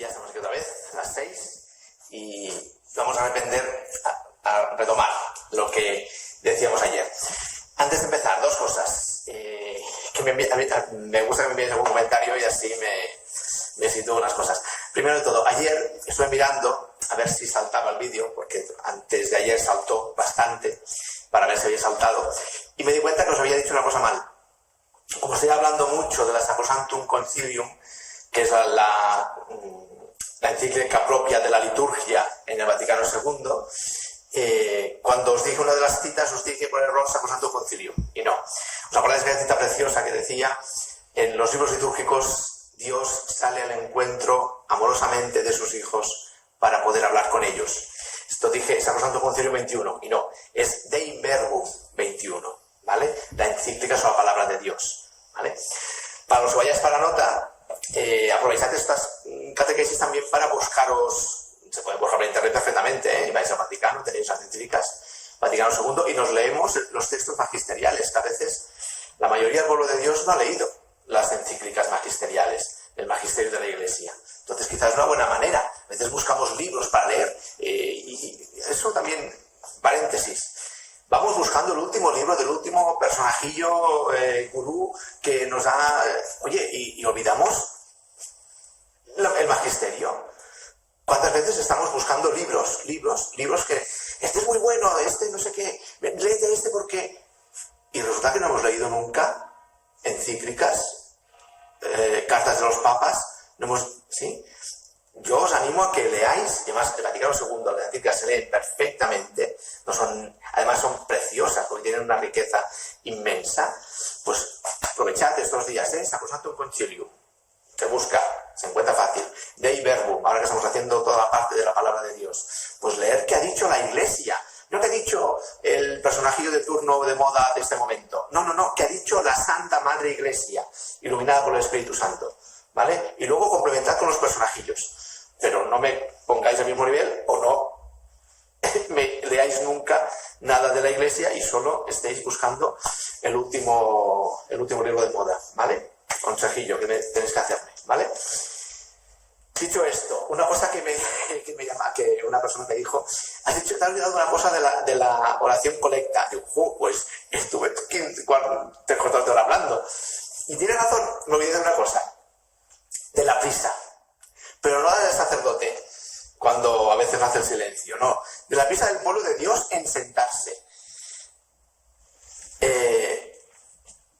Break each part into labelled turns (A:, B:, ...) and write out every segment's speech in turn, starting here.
A: Ya estamos aquí otra vez, a las 6, y vamos a retomar lo que decíamos ayer. Antes de empezar, dos cosas. Me gusta que me envíes algún comentario y así me sitúo unas cosas. Primero de todo, ayer estuve mirando a ver si saltaba el vídeo, porque antes de ayer saltó bastante, para ver si había saltado, y me di cuenta que os había dicho una cosa mal. Como estoy hablando mucho de la Sacrosanctum Concilium, que es la encíclica propia de la liturgia en el Vaticano II, cuando os dije una de las citas, os dije por error Sacrosanctum Concilium, y no. ¿Os acordáis de una cita preciosa que decía, en los libros litúrgicos Dios sale al encuentro amorosamente de sus hijos para poder hablar con ellos? Esto dije Sacrosanctum Concilium 21, y no, es Dei Verbum 21, ¿vale? La encíclica es la palabra de Dios, ¿vale? Para los que vayáis para la nota, aprovechad estas catequesis también para buscaros, se puede buscar por internet perfectamente, y vais al Vaticano, tenéis las encíclicas, Vaticano II, y nos leemos los textos magisteriales, que a veces la mayoría del pueblo de Dios no ha leído las encíclicas magisteriales, el magisterio de la Iglesia. Entonces quizás es una buena manera. A veces buscamos libros para leer, y eso también, paréntesis, vamos buscando el último libro del último personajillo gurú que nos da... Oye, y olvidamos el magisterio. ¿Cuántas veces estamos buscando libros que... Este es muy bueno, este no sé qué, léete este porque... Y resulta que no hemos leído nunca encíclicas, cartas de los papas, no hemos... ¿sí? Yo os animo a que leáis, además el Vaticano II, las encíclicas se leen perfectamente, además son preciosas porque tienen una riqueza inmensa. Pues aprovechad estos días, Sacrosanctum Concilium, se busca, se encuentra fácil, Dei Verbum, ahora que estamos haciendo toda la parte de la palabra de Dios, pues leer qué ha dicho la Iglesia, no que ha dicho el personajillo de turno de moda de este momento, no, que ha dicho la Santa Madre Iglesia, iluminada por el Espíritu Santo, ¿vale? Y luego complementad con los personajillos, pero no me pongáis al mismo nivel o no me leáis nunca nada de la Iglesia y solo estéis buscando el último libro de moda, ¿vale? Consejillo que tenéis que hacerme, ¿vale? Dicho esto, una cosa que me llama, que una persona me dijo, te has olvidado una cosa de la oración colecta. Digo, pues estuve 3 cuartos de hora hablando. Y tiene razón, me olvidé de una cosa, de la prisa. Pero no la del sacerdote, cuando a veces hace el silencio, no. De la prisa del pueblo de Dios en sentarse.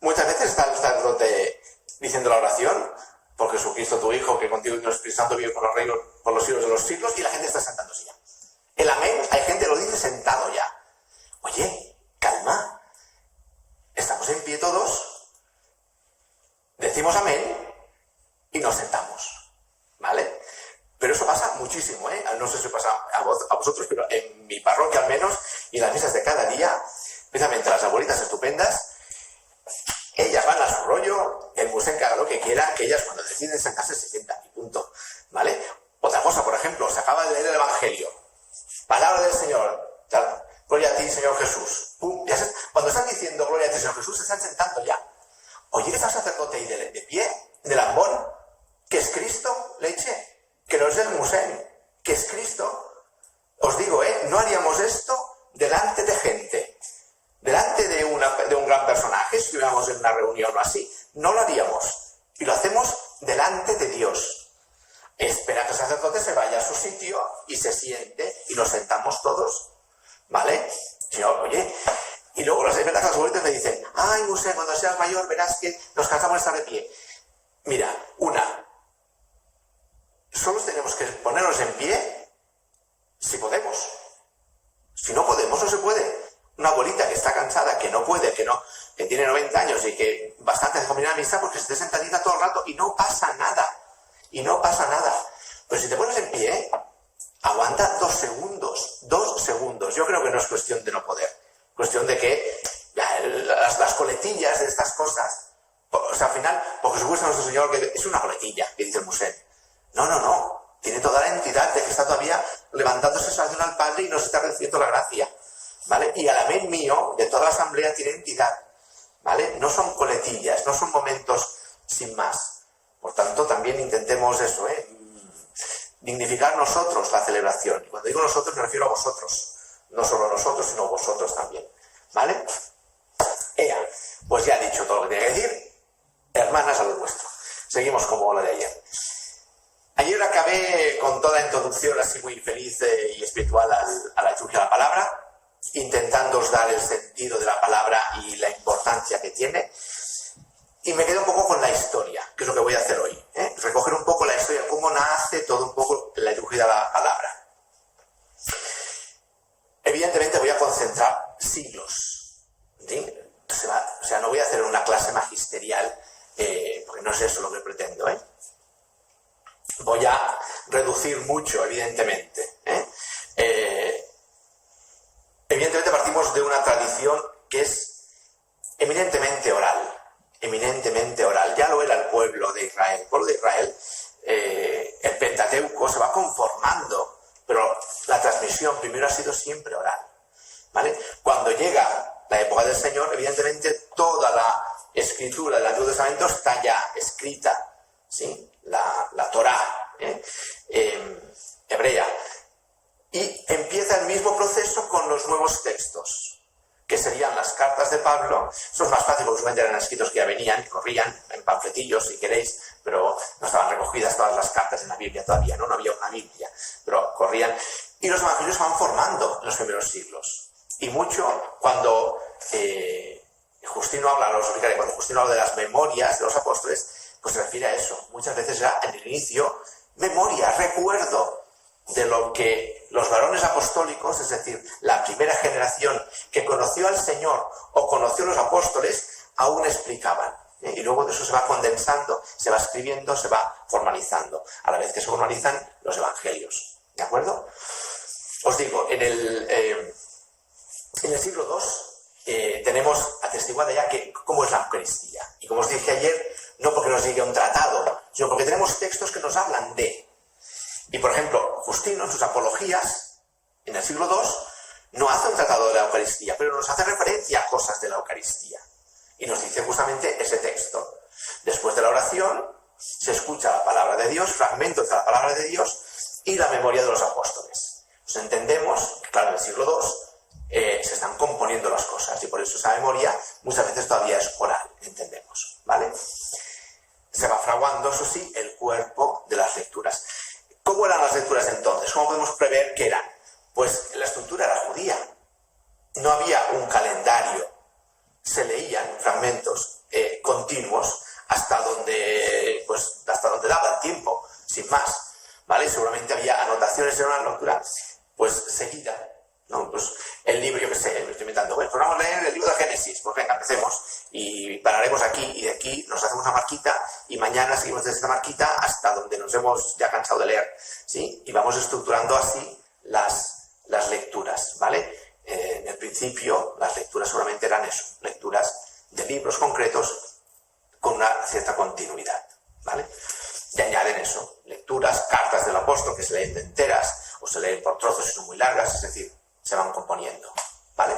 A: Muchas veces está el sacerdote diciendo la oración, por Jesucristo tu Hijo, que contigo y con el Espíritu Santo vive por los siglos de los siglos, y la gente está sentándose ya. El amén, hay gente que lo dice sentado ya. Oye, calma. Estamos en pie todos, decimos amén y nos sentamos. ¿Vale? Pero eso pasa muchísimo, ¿eh? No sé si pasa a vosotros, pero en mi parroquia al menos, y en las misas de cada día, precisamente las abuelitas estupendas, ellas van a su rollo, el musén que haga lo que quiera, que ellas cuando deciden sentarse se sientan y punto, ¿vale? Otra cosa, por ejemplo, se acaba de leer el Evangelio, palabra del Señor, gloria a ti, Señor Jesús. ¡Pum! Cuando están diciendo gloria a ti, Señor Jesús, se están sentando ya. Oye, está el sacerdote ahí de pie, de lambón, que es Cristo, leche, que no es el musén, que es Cristo. Os digo, no haríamos esto delante de gente, delante de un gran personaje, si estuviéramos en una reunión o así, no lo haríamos. Y lo hacemos delante de Dios. Espera que el sacerdote se vaya a su sitio y se siente, y nos sentamos todos, ¿vale? Oye, y luego las abuelitas me dicen, ay, musén, cuando seas mayor verás que nos cansamos de estar de pie. Mira, solo tenemos que ponernos en pie si podemos. Si no podemos, no se puede. Una abuelita que está cansada, que no puede, que tiene 90 años y que bastante de comer a misa porque esté sentadita todo el rato y no pasa nada. Pero si te pones en pie, aguanta 2 segundos. 2 segundos. Yo creo que no es cuestión de no poder. Cuestión de que las coletillas de estas cosas, o sea, al final, porque supuesto nuestro Señor que es una coletilla, que dice el musén. No. Tiene toda la entidad de que está todavía levantándose en oración al Padre y nos está recibiendo la gracia, ¿vale? Y el amén mío de toda la asamblea tiene entidad, ¿vale? No son coletillas, no son momentos sin más. Por tanto, también intentemos eso, dignificar nosotros la celebración. Y cuando digo nosotros me refiero a vosotros. No solo a nosotros, sino a vosotros también. ¿Vale? Pues ya he dicho todo lo que tenía que decir. Hermanas, a lo nuestro. Seguimos como la de ayer. Ayer acabé con toda la introducción así muy feliz y espiritual a la liturgia de la palabra, intentándoos dar el sentido de la palabra y la importancia que tiene. Y me quedo un poco con la historia, que es lo que voy a hacer hoy. Recoger un poco la historia, cómo nace todo un poco la liturgia de la palabra. Evidentemente voy a concentrar siglos. ¿Sí? O sea, no voy a hacer una clase magisterial, porque no es eso lo que pretendo. Voy a reducir mucho, evidentemente. Evidentemente partimos de una tradición que es eminentemente oral. Eminentemente oral. Ya lo era el pueblo de Israel. El pueblo de Israel, el Pentateuco se va conformando, pero la transmisión primero ha sido siempre oral. ¿Vale? Cuando llega la época del Señor, evidentemente toda la escritura del Antiguo Testamento está ya escrita, ¿sí? La Torá hebrea. Y empieza el mismo proceso con los nuevos textos, que serían las cartas de Pablo. Eso es más fácil porque usualmente eran escritos que ya venían, que corrían en panfletillos, si queréis, pero no estaban recogidas todas las cartas en la Biblia todavía, no había una Biblia, pero corrían. Y los evangelios se van formando en los primeros siglos. Y mucho cuando Justino habla, cuando Justino habla de las memorias de los apóstoles, pues se refiere a eso. Muchas veces era en el inicio memoria, recuerdo de lo que los varones apostólicos, es decir, la primera generación que conoció al Señor o conoció a los apóstoles, aún explicaban. Y luego de eso se va condensando, se va escribiendo, se va formalizando, a la vez que se formalizan los evangelios. ¿De acuerdo? Os digo, en el siglo II tenemos atestiguada ya cómo es la Eucaristía. Y como os dije ayer, no porque nos llegue un tratado, sino porque tenemos textos que nos hablan de. Y por ejemplo, Justino en sus apologías, en el siglo II, no hace un tratado de la Eucaristía, pero nos hace referencia a cosas de la Eucaristía. Y nos dice justamente ese texto. Después de la oración, se escucha la palabra de Dios, fragmentos de la palabra de Dios y la memoria de los apóstoles. Pues entendemos que, claro, en el siglo II se están componiendo las cosas y por eso esa memoria muchas veces todavía es oral, entendemos, ¿vale? Se va fraguando, eso sí, el cuerpo de las lecturas. ¿Cómo eran las lecturas entonces? ¿Cómo podemos prever qué eran? Pues la estructura era judía. No había un calendario. Se leían fragmentos continuos hasta donde daba el tiempo, sin más, ¿vale? Seguramente había anotaciones en una lectura, pues seguida, ¿no? Pues el libro, yo qué sé, me estoy inventando, bueno, pues vamos a leer el libro de Génesis, pues venga, empecemos y pararemos aquí y de aquí nos hacemos una marquita y mañana seguimos desde esta marquita hasta donde nos hemos ya cansado de leer, ¿sí? Y vamos estructurando así las lecturas, ¿vale? En el principio las lecturas solamente eran eso, lecturas de libros concretos con una cierta continuidad, ¿vale? Y añaden eso, lecturas, cartas del apóstol que se leen de enteras o se leen por trozos y son muy largas, es decir, se van componiendo, ¿vale?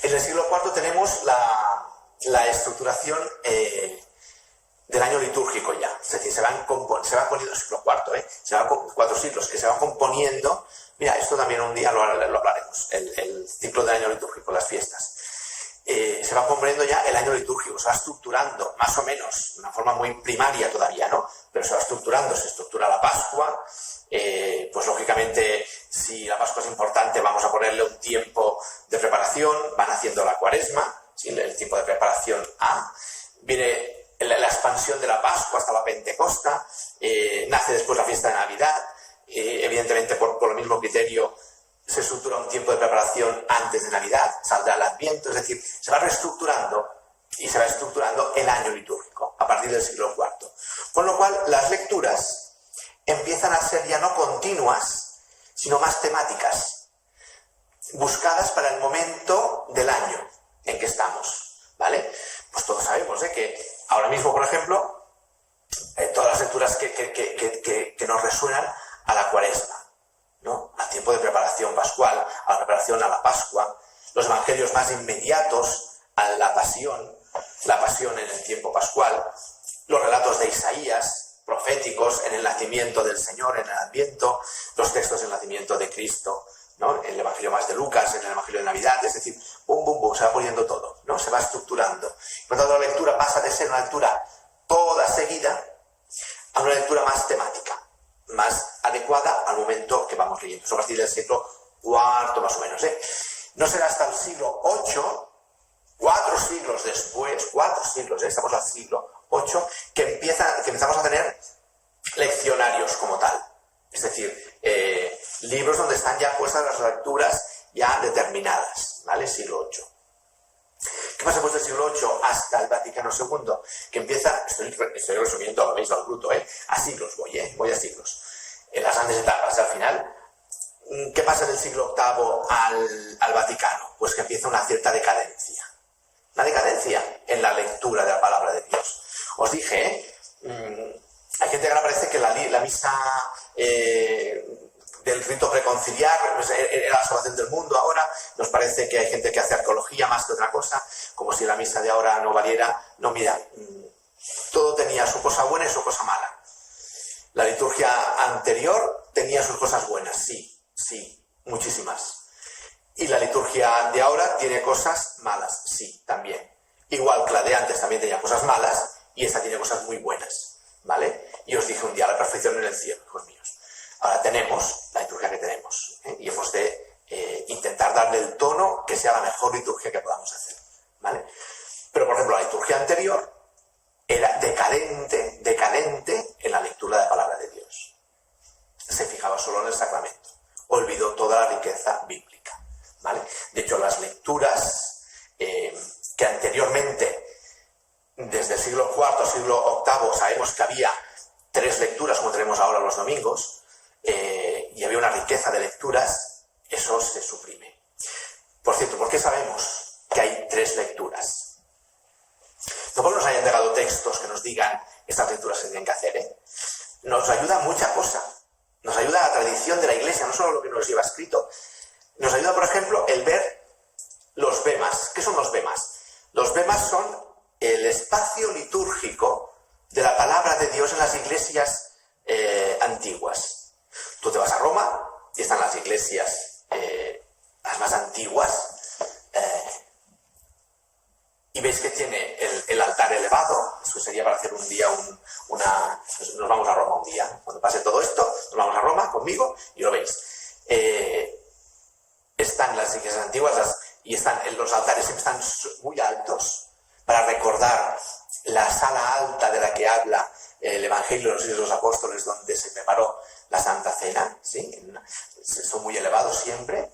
A: En el siglo IV tenemos la estructuración del año litúrgico ya, es decir, se van poniendo, siglo IV, se van 4 siglos que se van componiendo. Mira, esto también un día lo hablaremos, el ciclo del año litúrgico, las fiestas. Se va componiendo ya el año litúrgico, se va estructurando, más o menos, de una forma muy primaria todavía, ¿no? Pero se va estructurando, se estructura la Pascua, pues lógicamente, si la Pascua es importante, vamos a ponerle un tiempo de preparación, van haciendo la Cuaresma, ¿sí? El tiempo de preparación viene la expansión de la Pascua hasta la Pentecosta, nace después la fiesta de Navidad, evidentemente por el mismo criterio se estructura un tiempo de preparación antes de Navidad, saldrá el Adviento, es decir, se va reestructurando y se va estructurando el año litúrgico a partir del siglo IV. Con lo cual, las lecturas empiezan a ser ya no continuas, sino más temáticas, buscadas para el momento del año en que estamos, ¿vale? Pues todos sabemos que ahora mismo, por ejemplo, todas las lecturas que nos resuenan a la Cuaresma, ¿no? Al tiempo de preparación pascual, a la preparación a la Pascua, los evangelios más inmediatos a la pasión en el tiempo pascual, los relatos de Isaías, proféticos en el nacimiento del Señor, en el Adviento, los textos del nacimiento de Cristo, ¿no? En el Evangelio más de Lucas, en el Evangelio de Navidad, es decir, bum, bum, bum, se va poniendo todo, ¿no? Se va estructurando. Por lo tanto, la lectura pasa de ser una lectura toda seguida a una lectura más temática, más adecuada al momento que vamos leyendo. Eso a partir del siglo IV más o menos, ¿eh? No será hasta el siglo VIII, 4 siglos después, 4 siglos, estamos al siglo VIII, que empezamos a tener leccionarios como tal. Es decir, libros donde están ya puestas las lecturas ya determinadas, ¿vale? Siglo VIII. ¿Qué pasa después del siglo VIII hasta el Vaticano II? Que empieza, estoy resumiendo, lo veis al bruto, a siglos voy a siglos. En las grandes etapas, al final. ¿Qué pasa del siglo VIII al Vaticano? Pues que empieza una cierta decadencia. Una decadencia en la lectura de la palabra de Dios. Os dije, hay gente que ahora parece que la misa del rito preconciliar pues, era la salvación del mundo. Ahora nos parece que hay gente que hace arqueología más que otra cosa, como si la misa de ahora no valiera. No, mira, todo tenía su cosa buena y su cosa mala. La liturgia anterior tenía sus cosas buenas, sí, muchísimas. Y la liturgia de ahora tiene cosas malas, sí, también. Igual que la de antes también tenía cosas malas y esta tiene cosas muy buenas, ¿vale? Y os dije un día, la perfección en el cielo, hijos míos. Ahora tenemos la liturgia que tenemos, y hemos de intentar darle el tono que sea la mejor liturgia que podamos hacer, ¿vale? Pero, por ejemplo, la liturgia anterior era decadente en la lectura de la palabra de Dios. Se fijaba solo en el sacramento. Olvidó toda la riqueza bíblica, ¿vale? De hecho, las lecturas que anteriormente, desde el siglo IV, siglo VIII, sabemos que había 3 lecturas, como tenemos ahora los domingos, y había una riqueza de lecturas, eso se suprime. Por cierto, ¿por qué sabemos que hay 3 lecturas? No porque nos hayan llegado textos que nos digan estas lecturas se tienen que hacer, Nos ayuda mucha cosa. Nos ayuda la tradición de la Iglesia, no solo lo que nos lleva escrito. Nos ayuda, por ejemplo, el ver los bemas. ¿Qué son los bemas? Los bemas son el espacio litúrgico de la palabra de Dios en las iglesias antiguas. Tú te vas a Roma y están las iglesias las más antiguas y veis que tiene el altar elevado. Eso sería para hacer un día nos vamos a Roma un día. Cuando pase todo esto, nos vamos a Roma conmigo y lo veis. Están las iglesias antiguas y los altares siempre están muy altos para recordar la sala alta de la que habla el Evangelio de los Apóstoles, donde se preparó la Santa Cena, ¿sí? Son muy elevados siempre.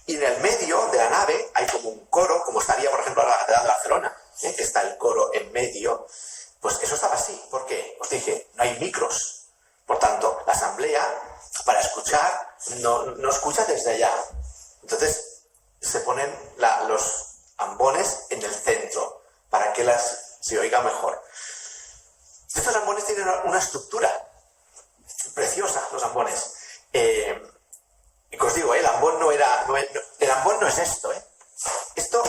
A: Y en el medio de la nave hay como un coro, como estaría, por ejemplo, la Catedral de Barcelona, que está el coro en medio. Pues eso estaba así. ¿Por qué? Os dije, no hay micros. Por tanto, la asamblea, para escuchar, no escucha desde allá. Entonces, se ponen los ambones en el centro, para que se oiga mejor. Estos ambones tienen una estructura preciosa, los ambones. Y que os digo, el ambón el ambón no es esto, Esto,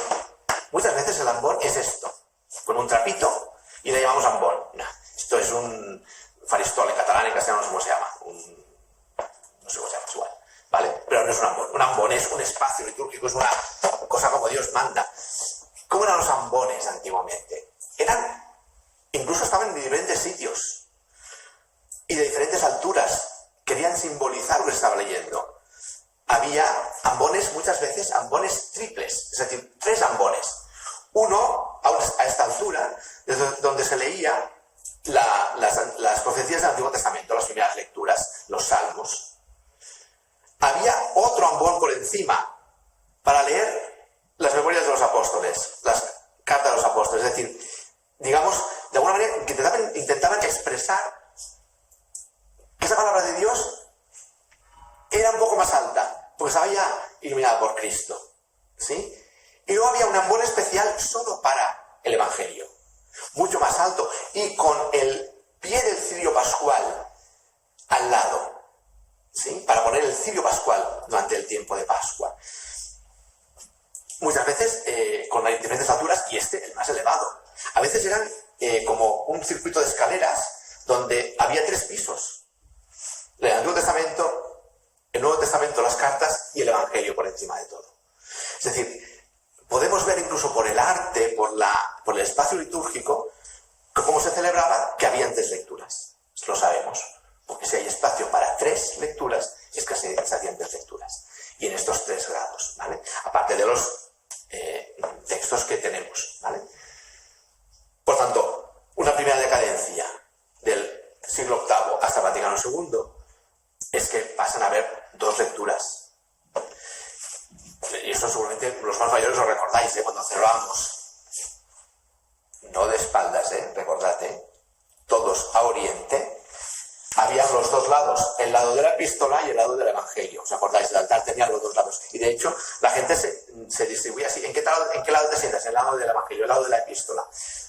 A: muchas veces el ambón es esto, con un trapito, y le llamamos ambón. No, esto es un faristol en catalán, en castellano no sé cómo se llama, no sé cómo se llama, es igual, ¿vale? Pero no es un ambón. Un ambón es un espacio litúrgico, es una cosa como Dios manda. ¿Cómo eran los ambones antiguamente? Incluso estaban en diferentes sitios y de diferentes alturas. Querían simbolizar lo que estaba leyendo. Había ambones, muchas veces ambones triples, es decir, 3 ambones. Uno a esta altura, desde donde se leía las profecías del Antiguo Testamento, las primeras lecturas, los salmos. Había otro ambón por encima para leer las memorias de los apóstoles, las cartas de los apóstoles. Es decir, digamos, de alguna manera intentaban expresar que esa palabra de Dios era un poco más alta, porque estaba ya iluminada por Cristo, ¿sí? Y luego había un ambón especial solo para el Evangelio, mucho más alto, y con el pie del cirio pascual al lado, ¿sí? Para poner el cirio pascual durante el tiempo de Pascua. Muchas veces con diferentes alturas, y el más elevado. A veces eran como un circuito de escaleras, donde había 3 pisos. El Antiguo Testamento, el Nuevo Testamento, las cartas y el Evangelio por encima de todo. Es decir, podemos ver incluso por el arte, por el espacio litúrgico, cómo se celebraba, que habían 3 lecturas. Lo sabemos, porque si hay espacio para 3 lecturas, es que se hacían 3 lecturas. Y en estos 3 grados, ¿vale? Aparte de los textos que tenemos, ¿vale? Por tanto, una primera decadencia del siglo VIII hasta Vaticano II es que pasan a haber 2 lecturas. Y eso seguramente los más mayores lo recordáis, cuando celebrábamos. No de espaldas, recordad, todos a oriente. Había los 2 lados, el lado de la epístola y el lado del Evangelio. ¿Os acordáis? El altar tenía los 2 lados. Y de hecho, la gente se distribuía así. ¿En qué lado te sientas? El lado del Evangelio, el lado de la epístola.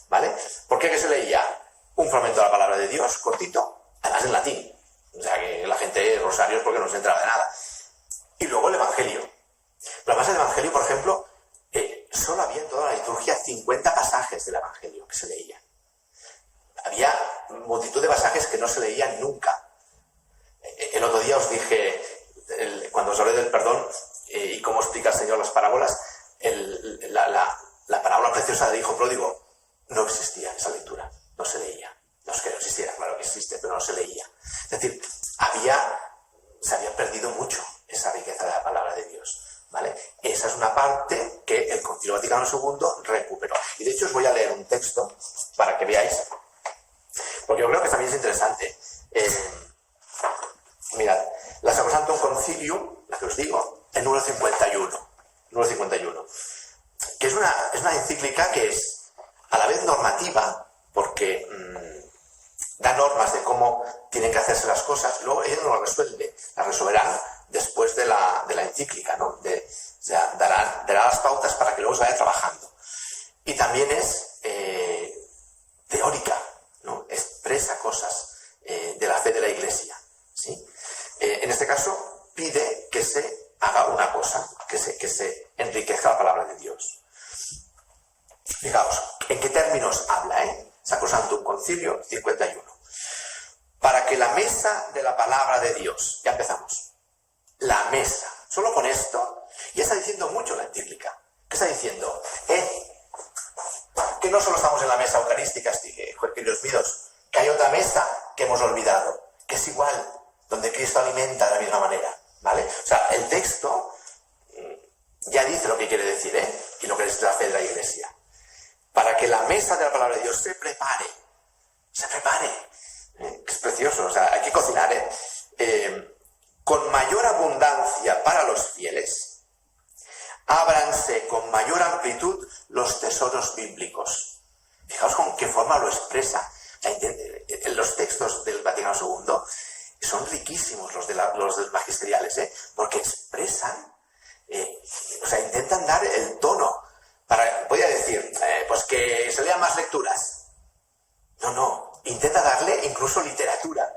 A: ¿Vale? ¿Por qué? Que se leía un fragmento de la palabra de Dios, cortito, además en latín. O sea, que la gente, rosarios, porque no se entraba de nada. Y luego el Evangelio. Pero además el Evangelio, por ejemplo, solo había en toda la liturgia 50 pasajes del Evangelio que se leían. Había multitud de pasajes que no se leían nunca. El otro día os dije, cuando os hablé del perdón y cómo explica el Señor las parábolas, la parábola preciosa del hijo pródigo no existía esa lectura, no se leía. No es que no existiera, claro que existe, pero no se leía. Es decir, se había perdido mucho esa riqueza de la palabra de Dios, ¿vale? Esa es una parte que el Concilio Vaticano II recuperó. Y de hecho os voy a leer un texto para que veáis, porque yo creo que también es interesante. Mirad, la Sacrosanctum Concilium, la que os digo, el número 51, que es una encíclica que es a la vez normativa, porque da normas de cómo tienen que hacerse las cosas, luego ella no las resuelve, las resolverán después de la encíclica, ¿no? O sea, dará las pautas para que luego se vaya trabajando. Y también es teórica, ¿no? Expresa cosas de la fe de la Iglesia, ¿sí? En este caso, pide que se haga una cosa, que se enriquezca la palabra de Dios. Fijaos, ¿en qué términos habla, Sacrosanctum Concilio 51. Para que la mesa de la palabra de Dios, ya empezamos, la mesa, solo con esto, ya está diciendo mucho la encíclica. ¿Qué está diciendo? Que no solo estamos en la mesa eucarística, queridos míos, que hay otra mesa que hemos olvidado, que es igual, donde Cristo alimenta de la misma manera, ¿vale? O sea, el texto ya dice lo que quiere decir, y lo que es la fe de la Iglesia. Para que la mesa de la palabra de Dios se prepare, que es precioso, o sea, hay que cocinar, con mayor abundancia para los fieles, ábranse con mayor amplitud los tesoros bíblicos. Fijaos con qué forma lo expresa. Los textos del Vaticano II son riquísimos, los magisteriales, porque expresan, o sea, intentan dar el tono. Podría decir, pues que se lean más lecturas. No, intenta darle incluso literatura,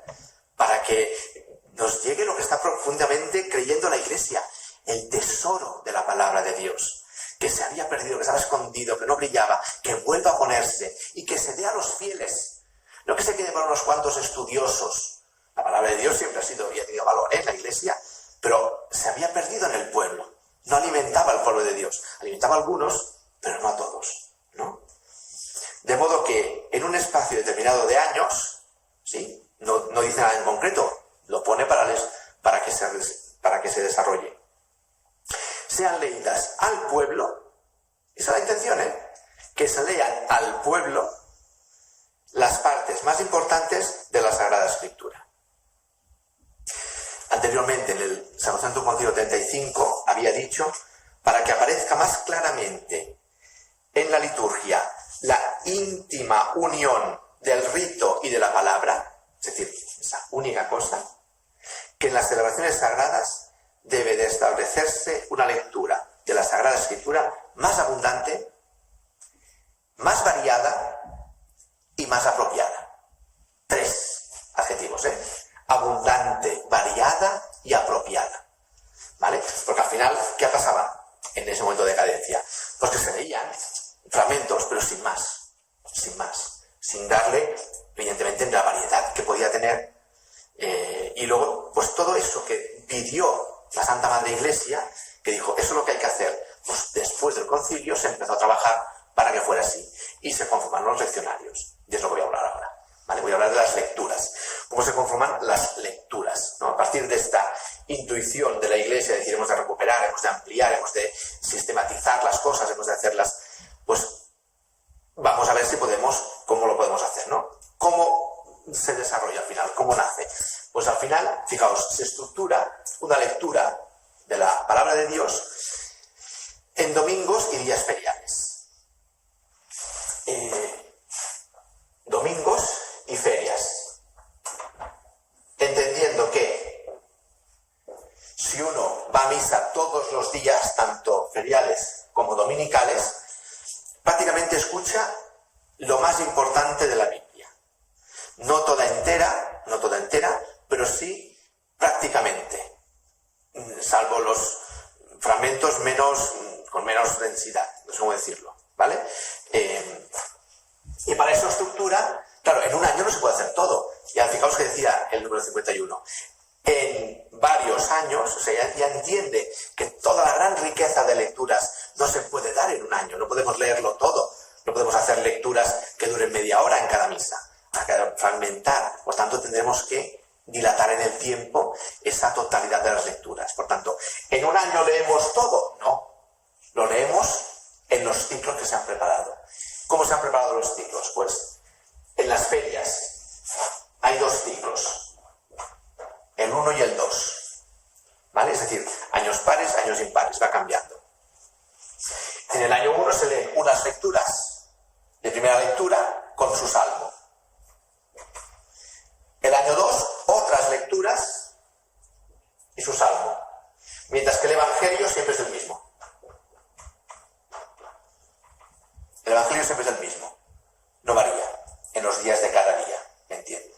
A: para que nos llegue lo que está profundamente creyendo la Iglesia, el tesoro de la palabra de Dios, que se había perdido, que estaba escondido, que no brillaba, que vuelva a ponerse y que se dé a los fieles, no que se quede para unos cuantos estudiosos. La palabra de Dios siempre ha tenido valor en la Iglesia, pero se había perdido en el pueblo, no alimentaba al pueblo de Dios, alimentaba a algunos, pero no a todos, ¿no? De modo que en un espacio determinado de años, ¿sí? No dice nada en concreto, lo pone para que se desarrolle. Sean leídas al pueblo, esa es la intención, que se lean al pueblo las partes más importantes de la Sagrada Escritura. Anteriormente, en el Sacrosanctum Concilio 35, había dicho, para que aparezca más claramente en la liturgia la íntima unión del rito y de la palabra, es decir, esa única cosa, que en las celebraciones sagradas debe de establecerse una lectura de la Sagrada Escritura más abundante, más variada y más apropiada. 3 adjetivos, abundante, variada y apropiada, ¿vale? Porque al final, ¿qué pasaba en ese momento de decadencia? Pues que se leían fragmentos, pero sin darle evidentemente en la variedad que podía tener. Y luego, pues todo eso que pidió la Santa Madre Iglesia, que dijo, eso es lo que hay que hacer, pues después del concilio se empezó a trabajar para que fuera así. Y se conformaron los leccionarios. Y es lo que voy a hablar ahora. ¿Vale? Voy a hablar de las lecturas. ¿Cómo se conforman las lecturas? ¿No? A partir de esta intuición de la Iglesia, de decir, hemos de recuperar, hemos de ampliar, hemos de sistematizar las cosas, hemos de hacerlas, pues vamos a ver si podemos, cómo lo podemos hacer, ¿no? ¿Cómo se desarrolla al final? ¿Cómo nace? Pues al final, fijaos, se estructura una lectura de la palabra de Dios en domingos y días feriales. Domingos y ferias. Entendiendo que si uno va a misa todos los días, tanto feriales como dominicales, prácticamente escucha lo más importante de la Biblia. No toda entera, pero sí prácticamente, salvo los fragmentos con menos densidad, no sé cómo decirlo, ¿vale? Y para esa estructura, claro, en un año no se puede hacer todo. Ya fijaos que decía el número 51. En varios años, o sea, ya entiende que toda la gran riqueza de lecturas no se puede dar en un año, no podemos leerlo todo, no podemos hacer lecturas que duren media hora en cada misa, hay que fragmentar, por tanto tendremos que dilatar en el tiempo esa totalidad de las lecturas. Por tanto, ¿en un año leemos todo? No, lo leemos en los ciclos que se han preparado. ¿Cómo se han preparado los ciclos? Pues en las ferias hay 2 ciclos, el 1 y el 2, ¿vale? Es decir, años pares, años impares, va cambiando. En el año 1 se leen unas lecturas de primera lectura con su salmo. El año 2, otras lecturas y su salmo. Mientras que el Evangelio siempre es el mismo. El Evangelio siempre es el mismo. No varía en los días de cada día. ¿Me entiendes?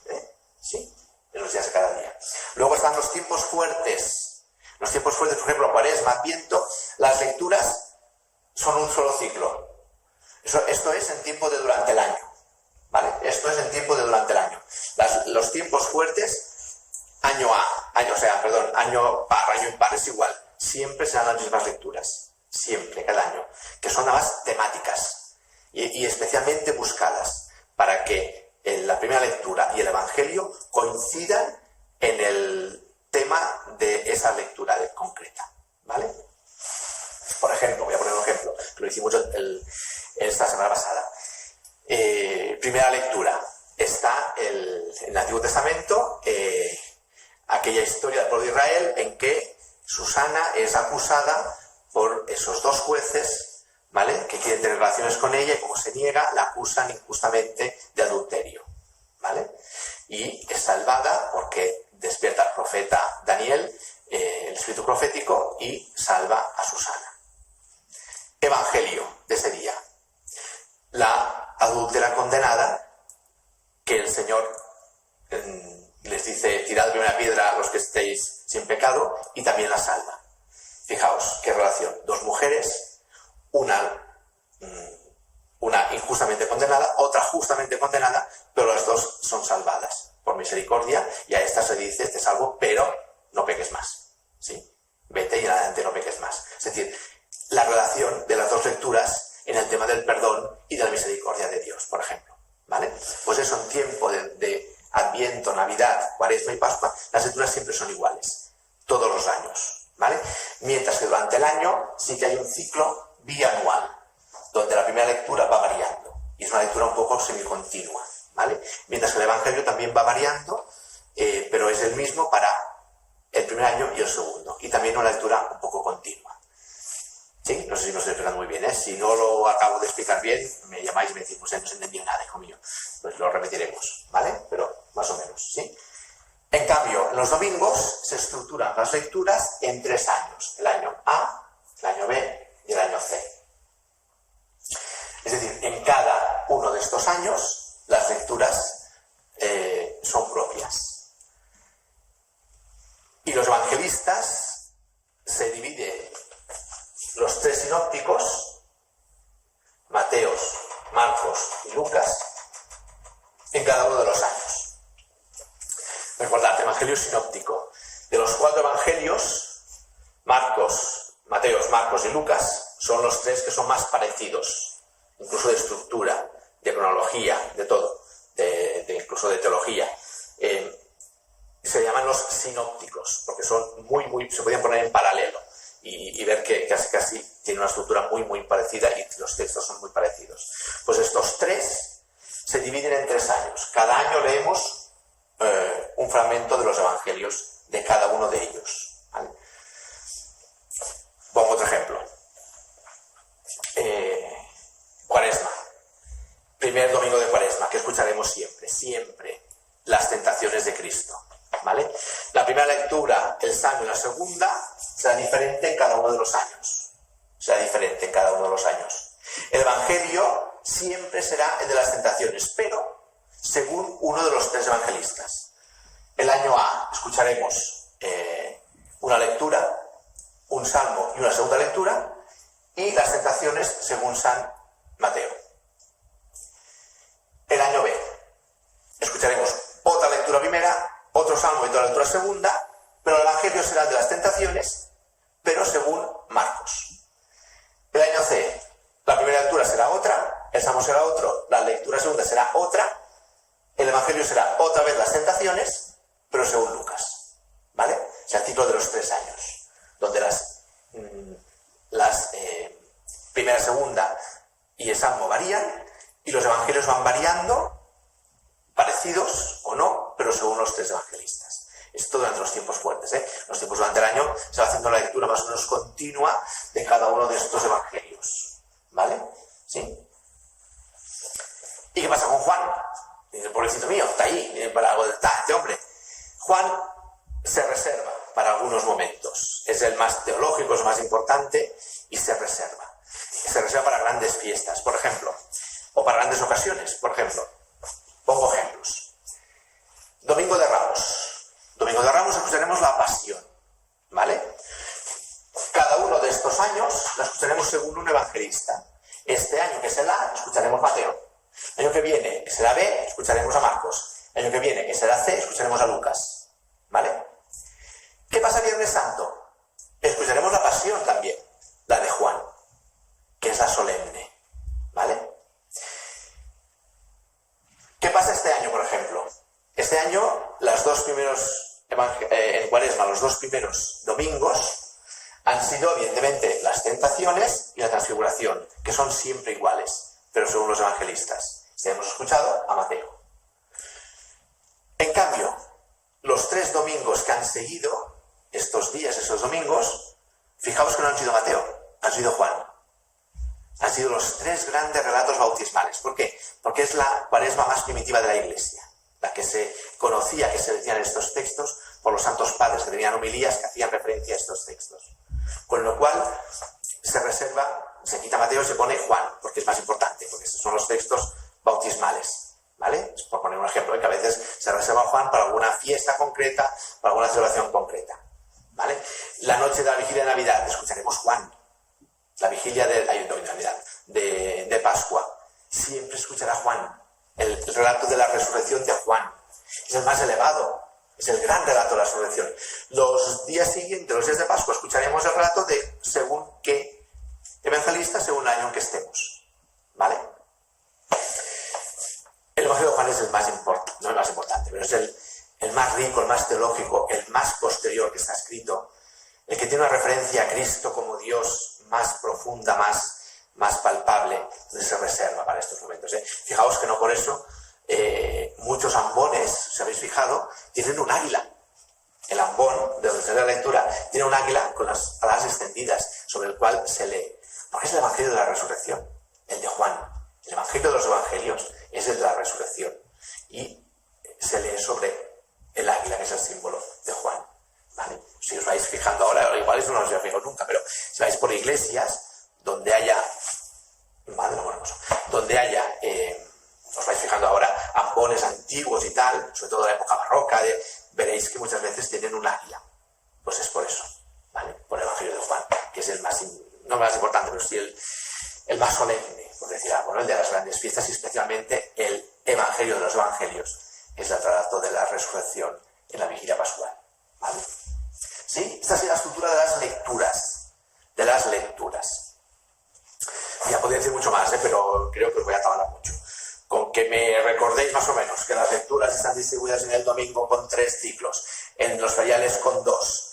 A: ¿Sí? En los días de cada día. Luego están los tiempos fuertes. Los tiempos fuertes, por ejemplo, Cuaresma, Adviento, las lecturas son un solo ciclo. Esto es en tiempo de durante el año. ¿Vale? Esto es en tiempo de durante el año. Los tiempos fuertes, año par, año impar, es igual. Siempre serán las mismas lecturas. Siempre, cada año. Que son además temáticas. Y especialmente buscadas para que la primera lectura y el Evangelio coincidan en el tema de esa lectura concreta, ¿vale? Por ejemplo, voy a poner un ejemplo, que lo hicimos esta semana pasada. Primera lectura, está en el Antiguo Testamento aquella historia del pueblo de Israel en que Susana es acusada por esos 2 jueces, ¿vale?, que quieren tener relaciones con ella y como se niega, la acusan injustamente de adulterio, ¿vale? Y es salvada porque despierta al profeta Daniel, el espíritu profético, y salva a Susana. Evangelio de ese día. La adúltera condenada, que el Señor les dice, tirad primera piedra a los que estéis sin pecado, y también la salva. Fijaos, qué relación. 2 mujeres, una injustamente condenada, otra justamente condenada, pero las 2 son salvadas por misericordia, y a esta se dice, te salvo, pero no peques más. ¿Sí? Vete y adelante no peques más. Es decir, la relación de las 2 lecturas en el tema del perdón y de la misericordia de Dios, por ejemplo. ¿Vale? Pues eso, en tiempo de Adviento, Navidad, Cuaresma y Pascua, las lecturas siempre son iguales, todos los años, ¿vale? Mientras que durante el año sí que hay un ciclo bianual, donde la primera lectura va variando, y es una lectura un poco semicontinua, ¿vale? Mientras que el Evangelio también va variando, pero es el mismo para el primer año y el segundo, y también una lectura un poco continua. ¿Sí? No sé si me estoy explicando muy bien, ¿eh? Si no lo acabo de explicar bien, me llamáis y me decís, no se entendió nada, hijo mío. Pues lo repetiremos, ¿vale? Pero más o menos, ¿sí? En cambio, en los domingos se estructuran las lecturas en 3 años. El año A, el año B y el año C. Es decir, en cada uno de estos años, las lecturas son propias. Y los evangelistas se dividen los 3 sinópticos, Mateos, Marcos y Lucas, en cada uno de de los años. Recordad, Evangelio sinóptico. De los 4 evangelios, Mateos, Marcos y Lucas, son los 3 que son más parecidos, incluso de estructura, de cronología, de todo, incluso de teología. Se llaman los sinópticos, porque son se podían poner en paralelo y ver que casi tiene una estructura muy parecida y los textos son muy parecidos. Pues estos 3 se dividen en 3 años. Cada año leemos un fragmento de los evangelios de cada uno de ellos, ¿vale? Pongo otro ejemplo. Cuaresma. Primer domingo de Cuaresma, que escucharemos siempre. Las tentaciones de Cristo, ¿vale? La primera lectura, el Salmo, y la segunda será diferente en cada uno de los años. El Evangelio siempre será el de las tentaciones, pero según uno de los 3 evangelistas. El año A escucharemos una lectura, un salmo y una segunda lectura, y las tentaciones según San Mateo. El año B escucharemos otra lectura primera, otro salmo y otra lectura segunda, pero el Evangelio será de las tentaciones, pero según Marcos. El año C, la primera lectura será otra, el salmo será otro, la lectura segunda será otra, el Evangelio será otra vez las tentaciones, pero según Lucas, ¿vale? O sea, el ciclo de los 3 años, donde las primera, segunda y el salmo varían, y los evangelios van variando, parecidos o no, pero según los 3 evangelistas. Esto durante los tiempos fuertes, Los tiempos durante el año se va haciendo la lectura más o menos continua de cada uno de estos evangelios, ¿vale? ¿Sí? ¿Y qué pasa con Juan? El pobrecito mío, está ahí, para algo de este hombre. Juan se reserva para algunos momentos. Es el más teológico, es el más importante, y se reserva. Se reserva para grandes fiestas, por ejemplo, o para grandes ocasiones, por ejemplo. Pongo ejemplos. Domingo de Ramos. Domingo de Ramos escucharemos la Pasión, ¿vale? Cada uno de estos años la escucharemos según un evangelista. Este año, que es el A, escucharemos Mateo. El año que viene, que será B, escucharemos a Marcos. El año que viene, que será C, escucharemos a Lucas, ¿vale? ¿Qué pasa Viernes Santo? Escucharemos la Pasión también, la de Juan, que es la solemne, ¿vale? ¿Qué pasa este año, por ejemplo? Este año, en Cuaresma, los 2 primeros domingos han sido, evidentemente, las tentaciones y la transfiguración, que son siempre iguales, pero según los evangelistas. Ya hemos escuchado a Mateo. En cambio, los 3 domingos que han seguido, estos días, esos domingos, fijaos que no han sido Mateo, han sido Juan. Han sido los 3 grandes relatos bautismales. ¿Por qué? Porque es la Cuaresma más primitiva de la Iglesia, la que se conocía, que se decían estos textos por los santos padres, que tenían homilías que hacían referencia a estos textos. Con lo cual, se quita Mateo y se pone Juan, porque es más importante, porque estos son los textos bautismales, ¿vale? Por poner un ejemplo, que a veces se reserva a Juan para alguna fiesta concreta, para alguna celebración concreta, ¿vale? La noche de la vigilia de Navidad, escucharemos Juan. La vigilia de Pascua, siempre escuchará Juan. El relato de la resurrección de Juan es el más elevado, es el gran relato de la resurrección. Los días siguientes, los días de Pascua, escucharemos el relato de según qué evangelista, según el año en que estemos, ¿vale? El Evangelio de Juan es el más importante, no el más importante, pero es el más rico, el más teológico, el más posterior que está escrito, el que tiene una referencia a Cristo como Dios más profunda, más palpable, entonces se reserva para estos momentos. Fijaos que no por eso muchos ambones, si habéis fijado, tienen un águila. El ambón, de donde se lee la lectura, tiene un águila con las alas extendidas, sobre el cual se lee. Porque es el Evangelio de la Resurrección, el de Juan. El Evangelio de los Evangelios es el de la Resurrección. Y se lee sobre el águila, que es el símbolo de Juan, ¿vale? Si os vais fijando ahora, igual eso no os habéis fijado nunca, pero si vais por iglesias donde haya, os vais fijando ahora, ambones antiguos y tal, sobre todo de la época barroca, veréis que muchas veces tienen un águila. Pues es por eso, ¿vale? Por el Evangelio de Juan, que es el más, no el más importante, pero sí el más solemne, por decir algo, ¿no? El de las grandes fiestas y especialmente el Evangelio de los Evangelios, es el relato de la resurrección en la vigilia pascual. ¿Vale? ¿Sí? Esta es la estructura de las lecturas. De las lecturas. Ya podría decir mucho más, pero creo que os voy a acabar mucho. Con que me recordéis más o menos que las lecturas están distribuidas en el domingo con 3 ciclos, en los feriales con 2,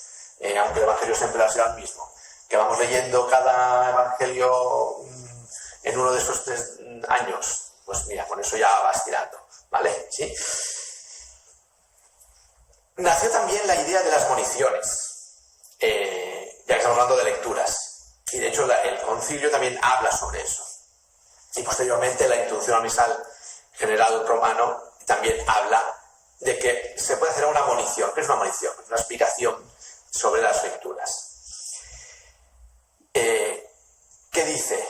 A: aunque el evangelio siempre será el mismo. Que vamos leyendo cada evangelio en uno de esos 3 años. Pues mira, con eso ya vas tirando, ¿vale? ¿Sí? Nació también la idea de las moniciones, ya que estamos hablando de lecturas. Y de hecho el concilio también habla sobre eso. Y posteriormente la introducción al misal general romano también habla de que se puede hacer una monición. ¿Qué es una monición? Una explicación sobre las lecturas. ¿Qué dice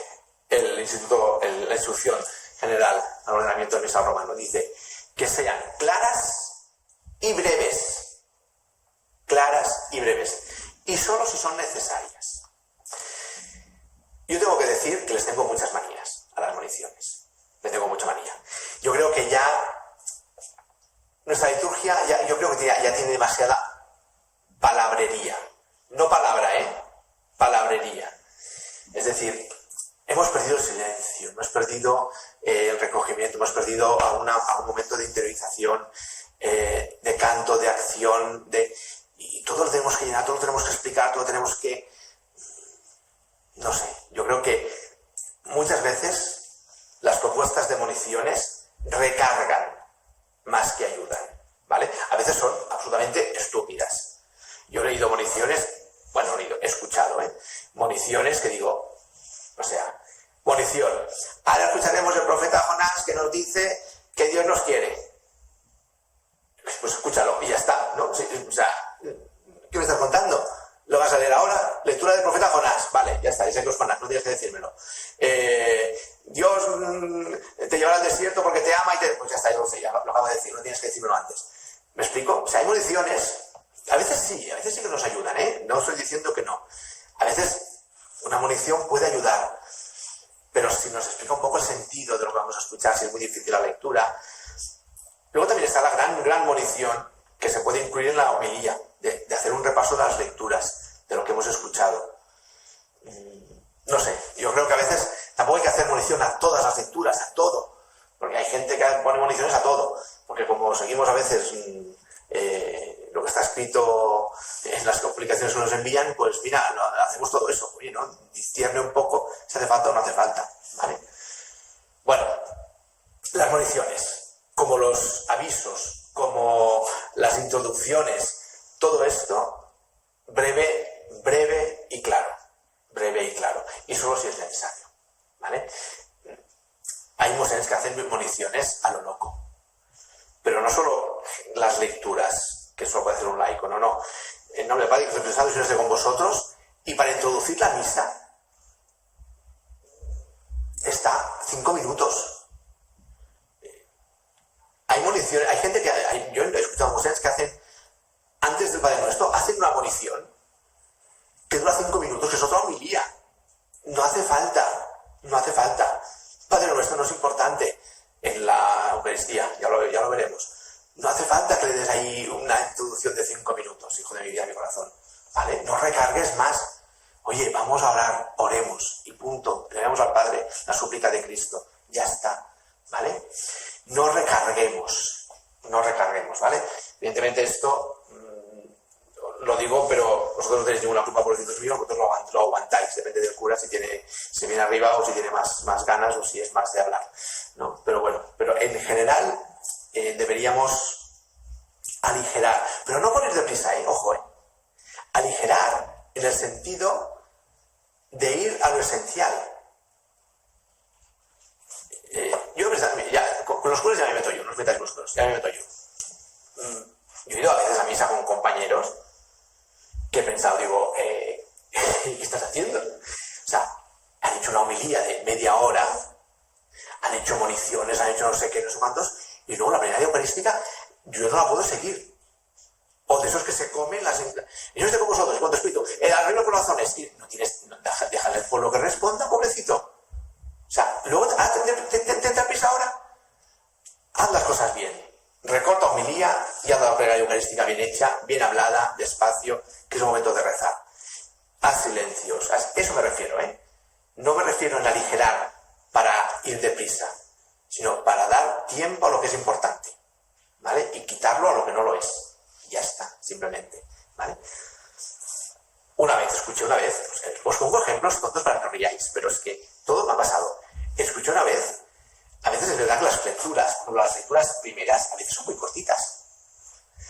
A: la instrucción general al ordenamiento del misal romano? Dice que sean claras y breves. Claras y breves. Y solo si son necesarias. Yo tengo que decir que les tengo muchas manías a las moniciones. Les tengo mucha manía. Yo creo que ya nuestra liturgia, yo creo que ya tiene demasiada palabrería. No palabra, palabrería. Es decir, hemos perdido el silencio, hemos perdido el recogimiento, hemos perdido a un momento de interiorización, de canto, de acción, y todo lo tenemos que llenar, todo lo tenemos que explicar, todo lo tenemos que... No sé, yo creo que muchas veces las propuestas de moniciones recargan más que ayudan, ¿vale? A veces son absolutamente estúpidas. Yo he leído moniciones, he escuchado, moniciones que digo, monición. Ahora escucharemos el profeta Jonás que nos dice que Dios nos quiere. Pues escúchalo y ya está, ¿no? ¿Qué me estás contando? ¿Lo vas a leer ahora? Lectura del profeta Jonás. Vale, ya está, ya sé que es Jonás, no tienes que decírmelo. Dios te llevará al desierto porque te ama y te... Pues ya está, ya lo acabo de decir, no tienes que decírmelo antes. ¿Me explico? O sea, hay municiones, a veces sí que nos ayudan, No estoy diciendo que no. A veces una munición puede ayudar, pero si nos explica un poco el sentido de lo que vamos a escuchar, si es muy difícil la lectura. Luego también está la gran munición que se puede incluir en la homilía, de hacer un repaso de las lecturas, de lo que hemos escuchado. No sé, yo creo que a veces tampoco hay que hacer munición a todas las lecturas, a todo, porque hay gente que pone municiones a todo, porque como seguimos a veces lo que está escrito en las publicaciones que nos envían, pues mira, hacemos todo eso, oye, ¿no? Discierne un poco si hace falta o no hace falta, ¿vale? Bueno, las municiones, como los avisos, como las introducciones, todo esto, breve y claro. Breve y claro. Y solo si es necesario. ¿Vale? Hay museos que hacen municiones a lo loco. Pero no solo las lecturas, que solo puede hacer un laico, no. En nombre del Padre, que Jesús Santo, y esté con vosotros, y para introducir la misa, está 5 minutos. Hay municiones, hay gente que... yo he escuchado museos que hacen antes del Padre Nuestro, hacen una monición que dura 5 minutos, que es otra homilía. No hace falta. Padre Nuestro no es importante en la Eucaristía, ya lo veremos. No hace falta que le des ahí una introducción de 5 minutos, hijo de mi vida, mi corazón. ¿Vale? No recargues más. Oye, vamos a orar, oremos, y punto. Le damos al Padre la súplica de Cristo. Ya está. ¿Vale? No recarguemos, ¿vale? Evidentemente esto lo digo, pero vosotros no tenéis ninguna culpa por los hijos míos, vosotros lo aguantáis, depende del cura si viene arriba o si tiene más ganas o si es más de hablar, ¿no? Pero bueno, en general deberíamos aligerar, pero no poner deprisa, ojo, aligerar en el sentido de ir a lo esencial. Yo ya, con los curas ya me meto yo, no os metáis vosotros, ya me meto yo. Yo he ido a veces a misa con compañeros que he pensado, digo, ¿qué estás haciendo? O sea, han hecho una homilía de media hora, han hecho moniciones, han hecho no sé qué, no sé cuántos, y luego la plenaria eucarística yo no la puedo seguir. O de esos que se comen las... Y yo estoy con vosotros, cuando espíritu, el arreglo por razones, y no tienes... Déjale el pueblo que responda, pobrecito. O sea, luego te prisa ahora, haz las cosas bien. recorta homilía y haz la plegaria eucarística bien hecha, bien hablada, despacio, que es un momento de rezar. Haz silencios, eso me refiero, No me refiero en aligerar para ir deprisa, sino para dar tiempo a lo que es importante, ¿vale? Y quitarlo a lo que no lo es. Ya está, simplemente, ¿vale? Escuché una vez, os pongo ejemplos tontos para que os riáis, pero es que todo me ha pasado. Escuché una vez, a veces es verdad que las lecturas, por ejemplo, las lecturas primeras, a veces son muy cortitas.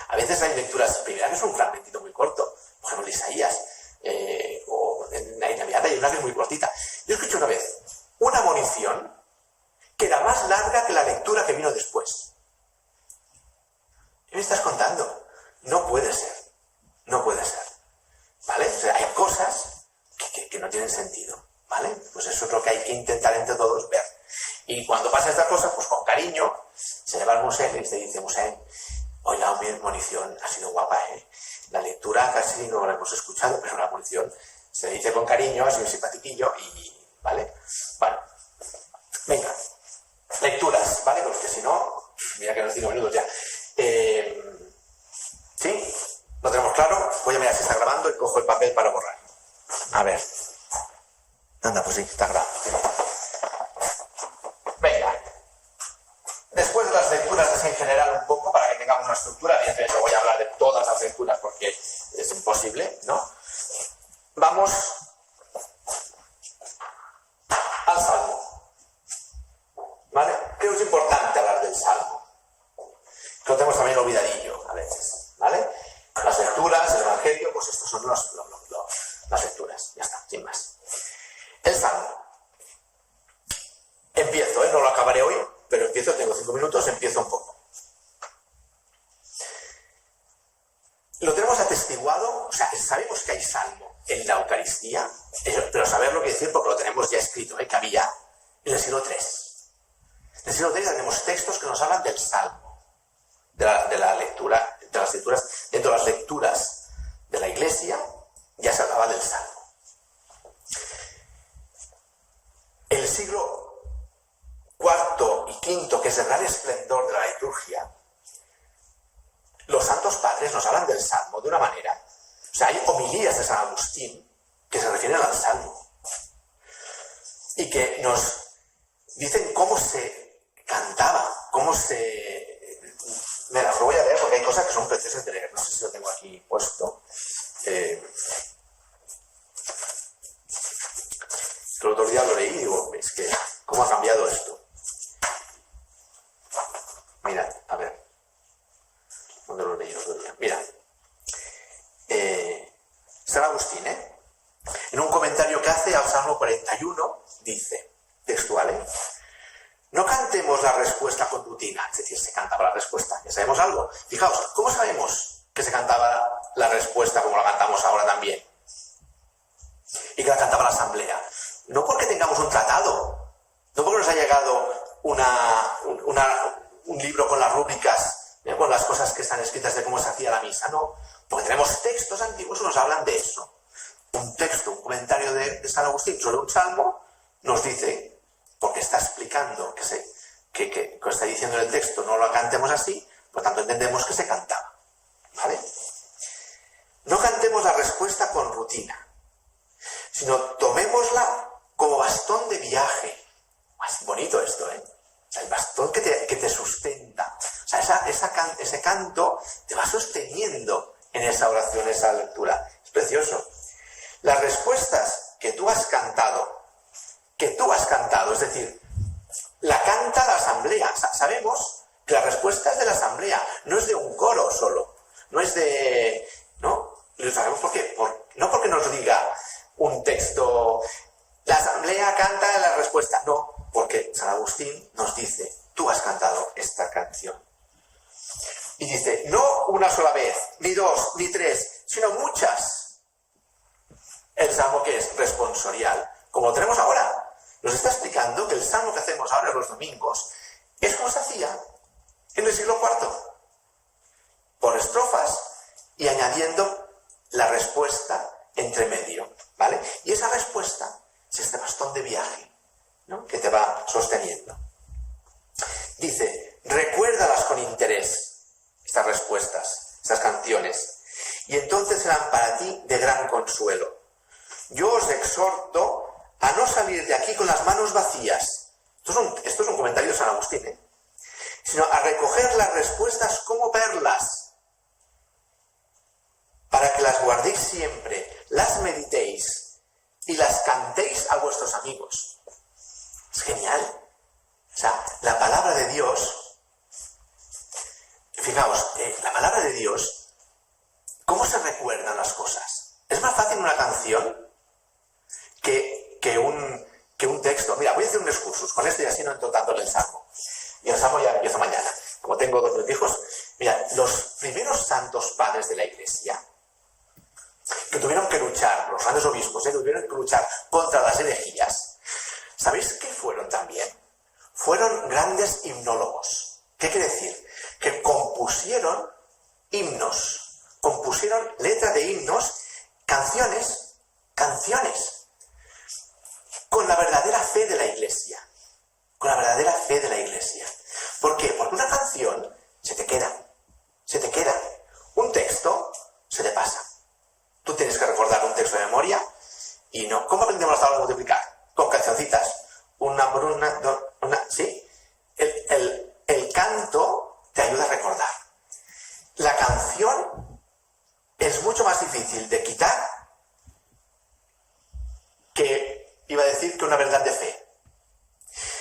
A: A veces hay lecturas primeras que son un fragmentito muy corto, por ejemplo, en Isaías, o en la Navidad hay una que es muy cortita. Yo escuché una vez una monición que era más larga que la lectura que vino después. ¿Qué me estás contando? No puede ser, no puede ser, ¿vale? O sea, hay cosas que no tienen sentido, ¿vale? Pues eso es lo que hay que intentar entre todos ver. Y cuando pasa estas cosas, pues con cariño, se lleva al museo y se dice, museo, hoy la monición ha sido guapa, La lectura casi no la hemos escuchado, pero la monición se dice con cariño, ha sido simpatiquillo y, ¿vale? Bueno, venga, lecturas, ¿vale? Porque si no, mira que nos 5 minutos ya. ¿Sí? ¿Lo tenemos claro? Voy a mirar si está grabando y cojo el papel para borrar. A ver. Anda, pues sí, está grabando. Venga. Después de las lecturas así en general un poco, para que tengamos una estructura, evidentemente no voy a hablar de todas las lecturas porque es imposible, ¿no? Vamos al Salmo. ¿Vale? Creo que es importante hablar del Salmo. Que lo tenemos también olvidadillo a veces, ¿vale? Las lecturas, el Evangelio, pues estos son las lecturas. Ya está, sin más. El Salmo. Empiezo, no lo acabaré hoy, pero empiezo, tengo 5 minutos, empiezo un poco. Lo tenemos atestiguado, o sea, sabemos que hay Salmo en la Eucaristía, pero saber lo que decir porque lo tenemos ya escrito, que había en el siglo III. En el siglo III tenemos textos que nos hablan del Salmo, de la lectura, de las lecturas, dentro de las lecturas de la Iglesia ya se hablaba del Salmo. El siglo IV y V, que es el gran esplendor de la liturgia, los santos padres nos hablan del Salmo de una manera. O sea, hay homilías de San Agustín que se refieren al Salmo y que nos dicen cómo se cantaba, cómo se... Mira, os lo voy a leer porque hay cosas que son preciosas de leer. No sé si lo tengo aquí puesto. El otro día lo leí y digo, es que, ¿cómo ha cambiado esto? Mirad, a ver. ¿Dónde lo leí el otro día? Mira. San Agustín, en un comentario que hace al Salmo 41, dice, textual, no cantemos la respuesta con rutina, es decir, se cantaba la respuesta, ya sabemos algo. Fijaos, ¿cómo sabemos que se cantaba la respuesta como la cantamos ahora también? Y que la cantaba la asamblea. No porque tengamos un tratado, no porque nos ha llegado un libro con las rúbricas, con las cosas que están escritas de cómo se hacía la misa, no. Porque tenemos textos antiguos que nos hablan de eso. Un texto, un comentario de San Agustín sobre un salmo nos dice, porque está explicando que está diciendo en el texto, no lo cantemos así, por tanto entendemos que se cantaba. ¿Vale? No cantemos la respuesta con rutina, sino tomémosla como bastón de viaje. Es bonito esto, O sea, el bastón que te sustenta. O sea, ese canto te va sosteniendo en esa oración, esa lectura. Es precioso. Las respuestas que tú has cantado, es decir, la canta la asamblea. Sabemos que la respuesta es de la asamblea, no es de un coro solo, no es de... ¿No? ¿Lo sabemos por qué? No porque nos diga un texto, la asamblea canta la respuesta, no, porque San Agustín nos dice, tú has cantado esta canción. Y dice, no una sola vez, ni dos, ni tres, sino muchas. El salmo que es responsorial, como lo tenemos ahora. Nos está explicando que el salmo que hacemos ahora los domingos es como se hacía en el siglo IV. Por estrofas y añadiendo la respuesta entre medio, ¿vale? Y esa respuesta es este bastón de viaje, ¿no? Que te va sosteniendo. Dice, recuérdalas con interés, estas respuestas, estas canciones, y entonces serán para ti de gran consuelo. Yo os exhorto a no salir de aquí con las manos vacías. Esto es un comentario de San Agustín, sino a recoger las respuestas como perlas, para que las guardéis siempre, las meditéis y las cantéis a vuestros amigos. Es genial. O sea, la palabra de Dios, fijaos, la palabra de Dios, ¿cómo se recuerdan las cosas? Es más fácil una canción que un texto. Mira, voy a hacer un excursus con esto y así no entro tanto en el Salmo. Y el Salmo ya empiezo mañana. Como tengo 2 hijos, mira, los primeros santos padres de la Iglesia, que tuvieron que luchar, los grandes obispos, que tuvieron que luchar contra las herejías, ¿sabéis qué fueron también? Fueron grandes himnólogos. ¿Qué quiere decir? Que compusieron himnos, compusieron letras de himnos, canciones, con la verdadera fe de la Iglesia. Con la verdadera fe de la Iglesia. ¿Por qué? Porque una canción se te queda. Un texto se te pasa. Tú tienes que recordar un texto de memoria y no. ¿Cómo aprendemos la tabla de multiplicar? Con cancioncitas. Una por una, ¿sí? El canto te ayuda a recordar. La canción es mucho más difícil de quitar que, iba a decir, que una verdad de fe.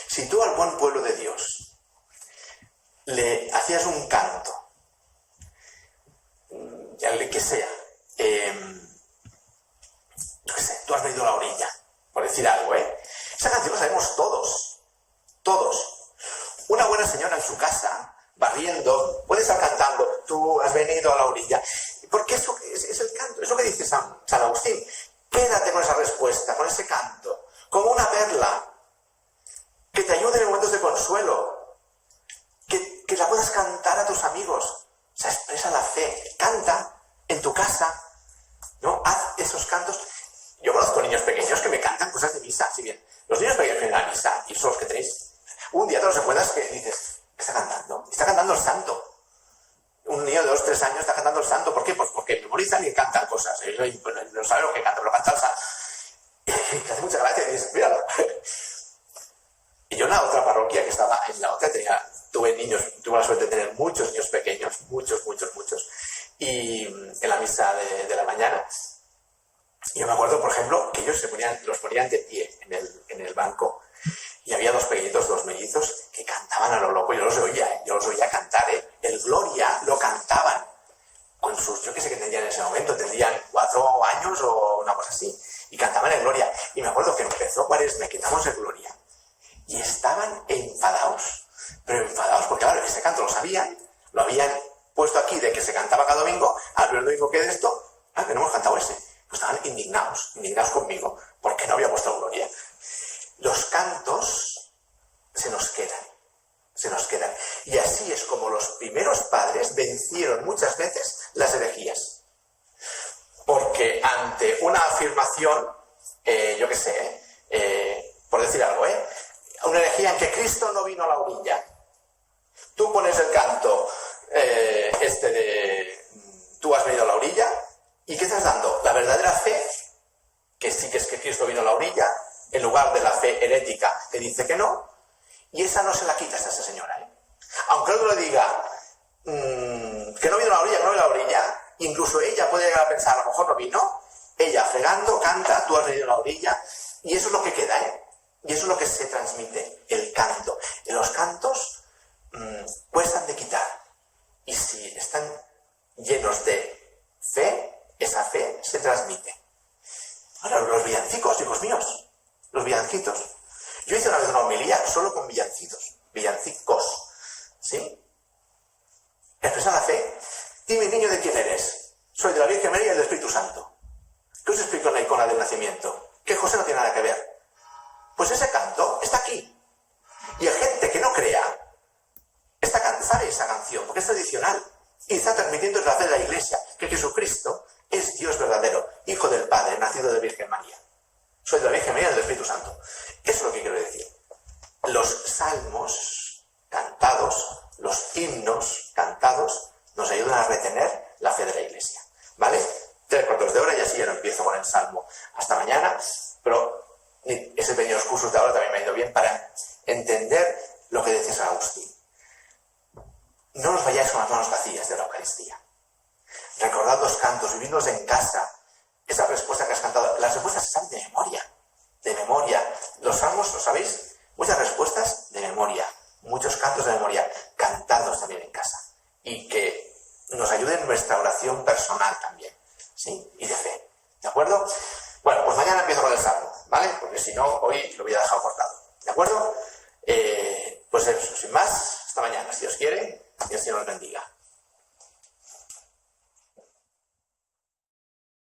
A: Si tú al buen pueblo de Dios le hacías un canto, el que sea, yo qué sé, tú has venido a la orilla, por decir algo, esa canción la sabemos todos. Una buena señora en su casa, barriendo, puede estar cantando, tú has venido a la orilla, porque eso es el canto, es lo que dice San Agustín. Quédate con esa respuesta, con ese canto, como una perla, que te ayude en momentos de consuelo, que la puedas cantar a tus amigos. O sea, expresa la fe, canta en tu casa, ¿no? Haz esos cantos. Yo conozco niños pequeños que me cantan cosas de misa, si bien los niños pequeños que vienen a misa, y son los que tenéis, un día te los encuentras que dices, ¿qué está cantando? Está cantando el santo. Un niño de 2 o 3 años está cantando el santo. ¿Por qué? Pues porque memorizan y cantan cosas. No sabe lo que canta, pero canta el santo. Que hace mucha gracia y dices, míralo. Y yo en la otra parroquia que estaba, en la otra tuve la suerte de tener muchos niños pequeños, muchos. Y en la misa de la mañana, yo me acuerdo, por ejemplo, que ellos los ponían de pie en el banco. Y había 2 pequeñitos, 2 mellizos, que cantaban a lo loco. Yo los oía cantar, El Gloria lo cantaban. Con sus, yo qué sé que tendrían en ese momento, tendrían 4 años o una cosa así. Y cantaban el Gloria. Y me acuerdo que empezó Cuaresma, quitamos el Gloria. Y estaban enfadados. Pero enfadados porque, claro, ese canto lo habían puesto aquí de que se cantaba cada domingo. Al primer domingo que de esto, que no hemos cantado ese. Pues estaban indignados conmigo, porque no había puesto Gloria. Los cantos se nos quedan. Y así es como los primeros padres vencieron muchas veces las herejías. Porque ante una afirmación, yo qué sé, por decir algo, una herejía en que Cristo no vino a la orilla. Tú pones el canto tú has venido a la orilla, ¿y qué estás dando? La verdadera fe, que sí que es que Cristo vino a la orilla, en lugar de la fe herética que dice que no, y esa no se la quitas a esa señora. Aunque otro le diga que no vino a la orilla, que no vino a la orilla, incluso ella puede llegar a pensar, a lo mejor no vino, ella fregando, canta, tú has venido a la orilla, y eso es lo que queda, y eso es lo que se transmite, el canto. Y los cantos cuestan de quitar, y si están llenos de fe, esa fe se transmite. Ahora, los villancicos, hijos míos, los villancicos. Yo hice una vez una homilía solo con villancicos, ¿sí? Expresar la fe. Dime, niño, ¿de quién eres? Soy de la Virgen María y del Espíritu Santo. ¿Qué os explico en la icona del nacimiento? Que José no tiene nada que ver. Pues ese canto está aquí. Y hay gente que no crea, sabe esa canción, porque es tradicional. Y está transmitiendo la fe de la Iglesia, que Jesucristo es Dios verdadero, Hijo del Padre, nacido de Virgen María. Soy de la Virgen María y del Espíritu Santo. Eso es lo que quiero decir. Los salmos cantados, cantados, nos ayudan a retener la fe de la Iglesia. ¿Vale? 3/4 de hora y así ya no empiezo con el Salmo hasta mañana, pero ese pequeños cursos de ahora también me ha ido bien para entender lo que decía San Agustín. No os vayáis con las manos vacías de la Eucaristía. Recordad los cantos, vividlos en casa. Esa respuesta que has cantado, las respuestas están de memoria. De memoria. Los salmos, ¿lo sabéis? Muchas respuestas de memoria. Muchos cantos de memoria. Cantados también en casa. Y que nos ayuden en nuestra oración personal también. ¿Sí? Y de fe. ¿De acuerdo? Bueno, pues mañana empiezo con el salmo, ¿vale? Porque si no, hoy lo voy a dejar cortado. ¿De acuerdo? Pues eso, sin más.